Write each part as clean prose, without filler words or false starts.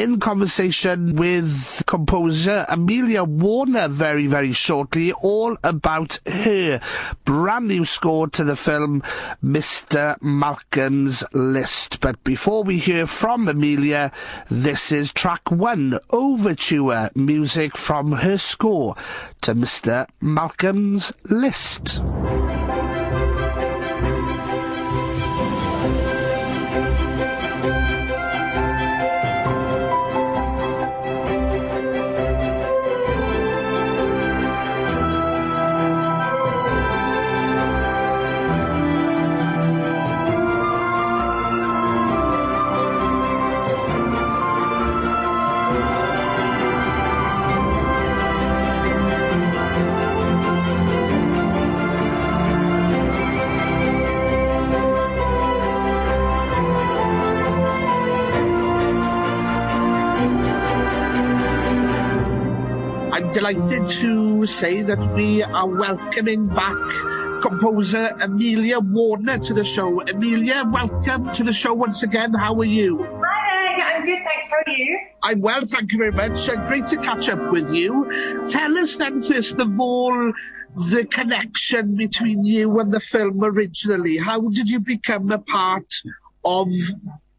in conversation with composer Amelia Warner very, very shortly, all about her brand new score to the film Mr. Malcolm's List. But before we hear from Amelia, this is track 1, Overture, music from her score to Mr. Malcolm's List. Delighted to say that we are welcoming back composer Amelia Warner to the show. Amelia, welcome to the show once again. How are you? Hi there, I'm good, thanks. How are you? I'm well, thank you very much. Great to catch up with you. Tell us then, first of all, the connection between you and the film originally. How did you become a part of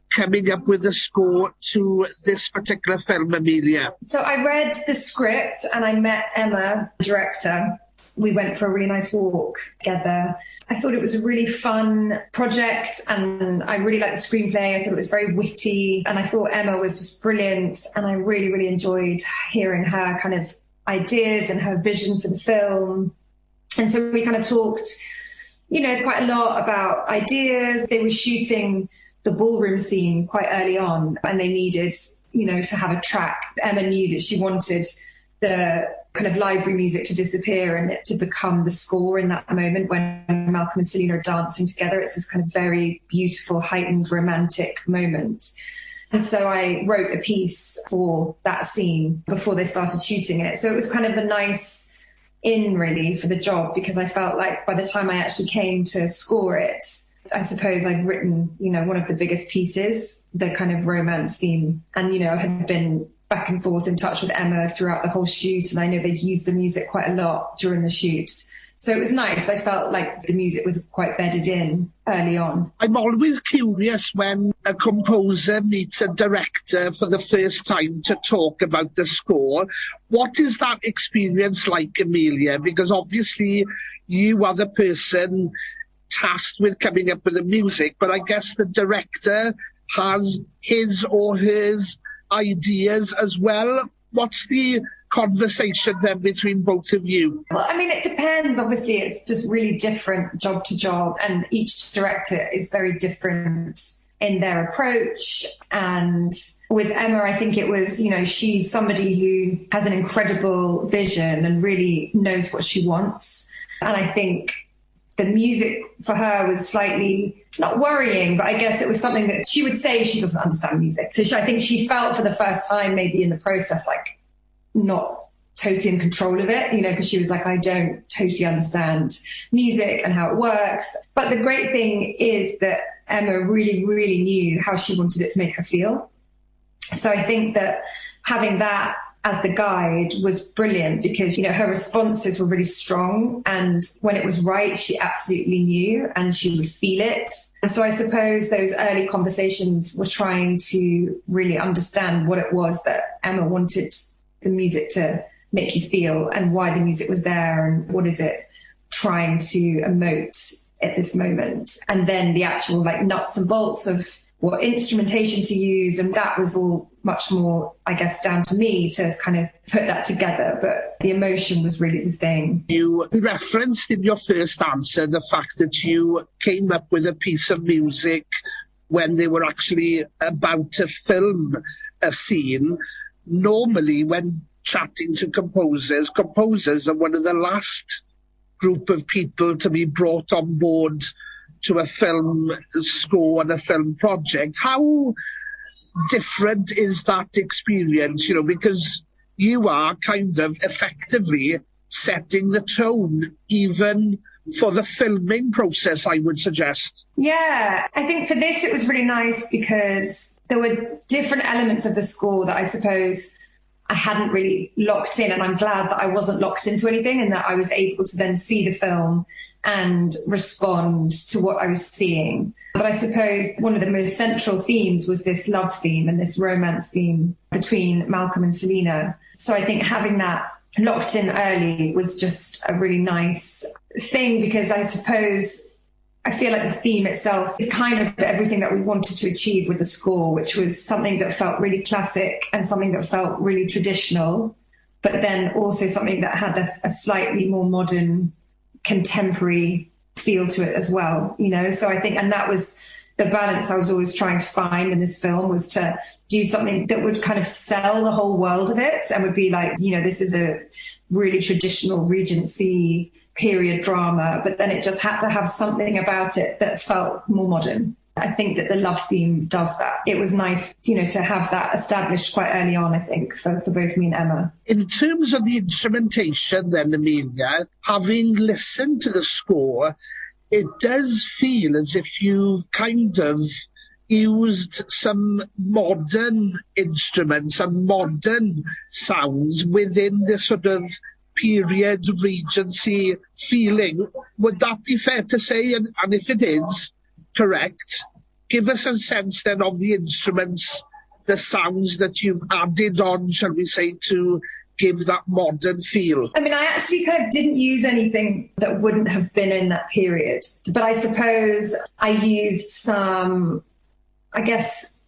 coming up with a score to this particular film, Amelia? So I read the script and I met Emma, the director. We went for a really nice walk together. I thought it was a really fun project and I really liked the screenplay. I thought it was very witty and I thought Emma was just brilliant and I really, really enjoyed hearing her kind of ideas and her vision for the film. And so we kind of talked, quite a lot about ideas. They were shooting the ballroom scene quite early on and they needed, to have a track. Emma knew that she wanted the kind of library music to disappear and it to become the score in that moment when Malcolm and Selena are dancing together. It's this kind of very beautiful, heightened, romantic moment. And so I wrote a piece for that scene before they started shooting it. So it was kind of a nice in really for the job because I felt like by the time I actually came to score it, I suppose I'd written, one of the biggest pieces, the kind of romance theme. And, I had been back and forth in touch with Emma throughout the whole shoot. And I know they'd used the music quite a lot during the shoot. So it was nice. I felt like the music was quite bedded in early on. I'm always curious when a composer meets a director for the first time to talk about the score. What is that experience like, Amelia? Because obviously you are the person tasked with coming up with the music, but I guess the director has his or hers ideas as well. What's the conversation then between both of you? Well, it depends. Obviously, it's just really different job to job, and each director is very different in their approach. And with Emma, I think it was, she's somebody who has an incredible vision and really knows what she wants. And I think the music for her was slightly, not worrying, but I guess it was something that she would say she doesn't understand music. So I think she felt for the first time, maybe in the process, like not totally in control of it, because she was like, I don't totally understand music and how it works. But the great thing is that Emma really, really knew how she wanted it to make her feel. So I think that having that as the guide was brilliant because, her responses were really strong. And when it was right, she absolutely knew and she would feel it. And so I suppose those early conversations were trying to really understand what it was that Emma wanted the music to make you feel and why the music was there and what is it trying to emote at this moment. And then the actual nuts and bolts of what instrumentation to use. And that was all much more, I guess, down to me to kind of put that together. But the emotion was really the thing. You referenced in your first answer the fact that you came up with a piece of music when they were actually about to film a scene. Normally, when chatting to composers are one of the last group of people to be brought on board to a film score and a film project. How different is that experience, because you are kind of effectively setting the tone even for the filming process, I would suggest. Yeah, I think for this it was really nice because there were different elements of the score that I suppose I hadn't really locked in, and I'm glad that I wasn't locked into anything and that I was able to then see the film and respond to what I was seeing. But I suppose one of the most central themes was this love theme and this romance theme between Malcolm and Selena. So I think having that locked in early was just a really nice thing, because I suppose I feel like the theme itself is kind of everything that we wanted to achieve with the score, which was something that felt really classic and something that felt really traditional, but then also something that had a slightly more modern, contemporary feel to it as well, you know? So I think, and that was the balance I was always trying to find in this film, was to do something that would kind of sell the whole world of it and would be like, you know, this is a really traditional Regency period drama, but then it just had to have something about it that felt more modern. I think that the love theme does that. It was nice, you know, to have that established quite early on, I think, for both me and Emma. In terms of the instrumentation then, Amelia, having listened to the score, it does feel as if you've kind of used some modern instruments and modern sounds within this sort of period Regency feeling. Would that be fair to say? And if it is correct, give us a sense then of the instruments, the sounds that you've added on, shall we say, to give that modern feel. I mean, I actually kind of didn't use anything that wouldn't have been in that period, but I suppose I used some, I guess,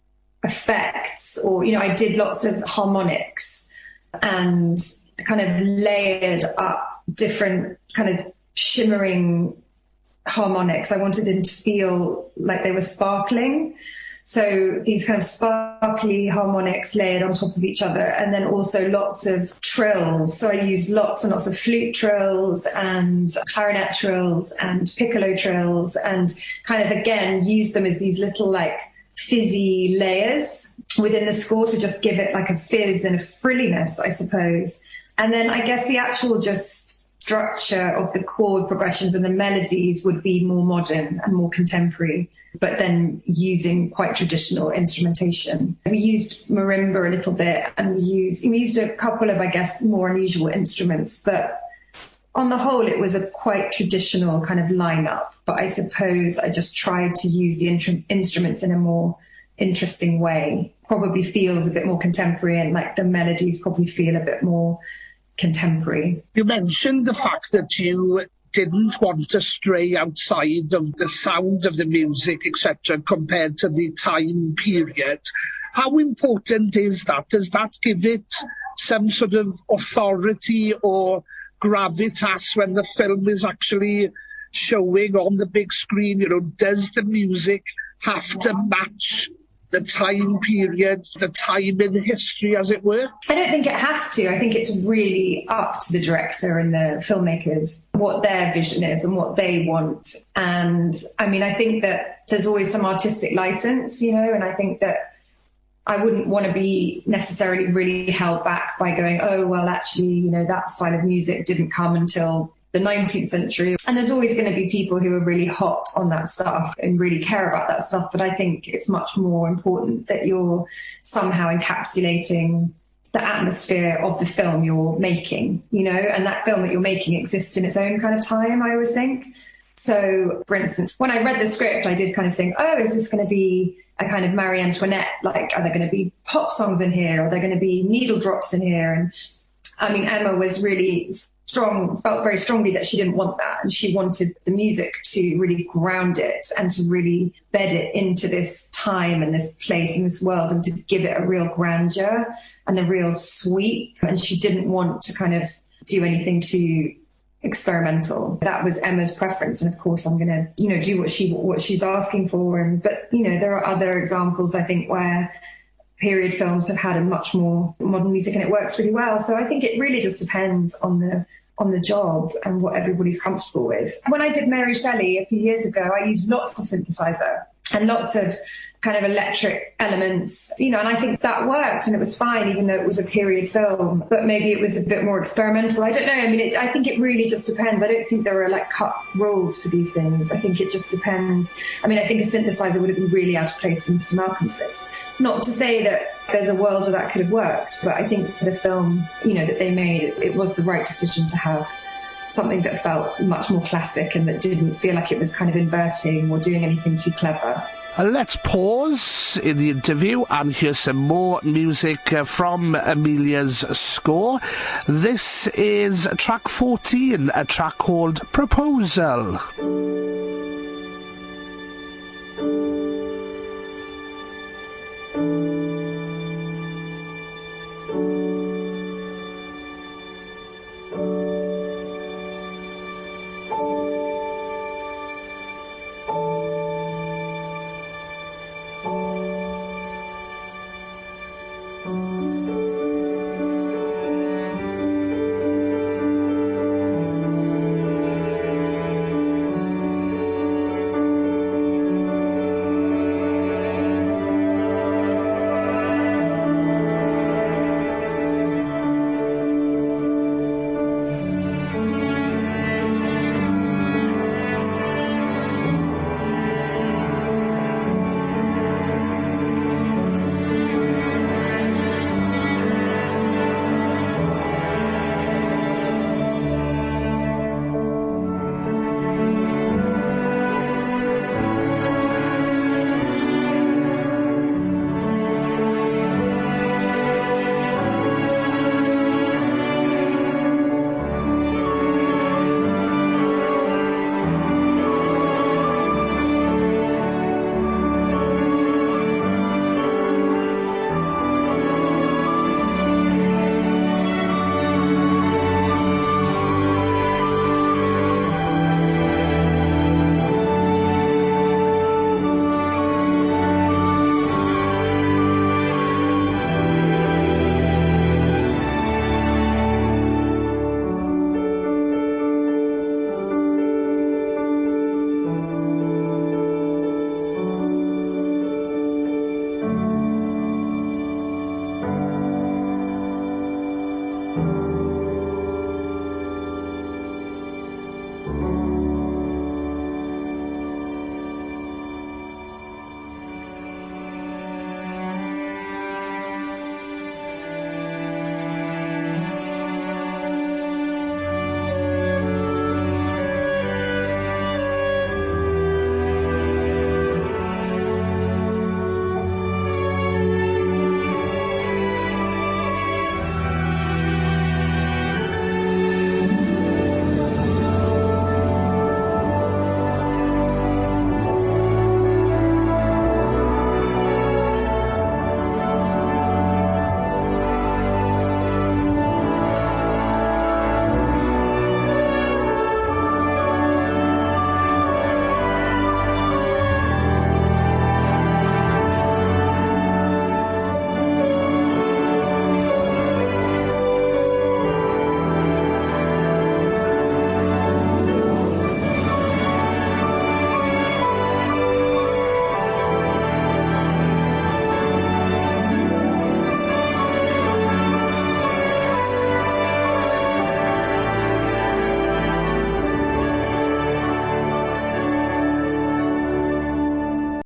effects, or, you know, I did lots of harmonics and kind of layered up different kind of shimmering harmonics. I wanted them to feel like they were sparkling. So these kind of sparkly harmonics layered on top of each other, and then also lots of trills. So I used lots and lots of flute trills and clarinet trills and piccolo trills, and kind of, again, used them as these little like fizzy layers within the score to just give it like a fizz and a frilliness, I suppose. And then I guess the actual just structure of the chord progressions and the melodies would be more modern and more contemporary, but then using quite traditional instrumentation. We used marimba a little bit, and we used a couple of, I guess, more unusual instruments, but on the whole, it was a quite traditional kind of lineup. But I suppose I just tried to use the instruments in a more interesting way. Probably feels a bit more contemporary, and like the melodies probably feel a bit more contemporary. You mentioned the fact that you didn't want to stray outside of the sound of the music, etc., compared to the time period. How important is that? Does that give it some sort of authority or gravitas when the film is actually showing on the big screen? You know, does the music have to match the time period, the time in history, as it were? I don't think it has to. I think it's really up to the director and the filmmakers what their vision is and what they want. And I mean, I think that there's always some artistic license, you know, and I think that I wouldn't want to be necessarily really held back by going, oh, well, actually, you know, that style of music didn't come until the 19th century. And there's always going to be people who are really hot on that stuff and really care about that stuff. But I think it's much more important that you're somehow encapsulating the atmosphere of the film you're making, you know, and that film that you're making exists in its own kind of time, I always think. So, for instance, when I read the script, I did kind of think, oh, is this going to be a kind of Marie Antoinette? Like, are there going to be pop songs in here? Are there going to be needle drops in here? And I mean, Emma was really felt very strongly that she didn't want that. And she wanted the music to really ground it and to really bed it into this time and this place and this world, and to give it a real grandeur and a real sweep. And she didn't want to kind of do anything too experimental. That was Emma's preference. And of course, I'm going to, you know, do what she's asking for. But, you know, there are other examples, I think, where period films have had a much more modern music and it works really well. So I think it really just depends on the job and what everybody's comfortable with. When I did Mary Shelley a few years ago, I used lots of synthesizer. and lots of kind of electric elements, you know, and I think that worked and it was fine, even though it was a period film, but maybe it was a bit more experimental. I don't know. I mean, I think it really just depends. I don't think there are like cut rules for these things. I think it just depends. I mean, I think a synthesizer would have been really out of place in Mr. Malcolm's list. Not to say that there's a world where that could have worked, but I think for the film, you know, that they made, it was the right decision to have something that felt much more classic and that didn't feel like it was kind of inverting or doing anything too clever. Let's pause in the interview and hear some more music from Amelia's score. This is track 14, a track called Proposal.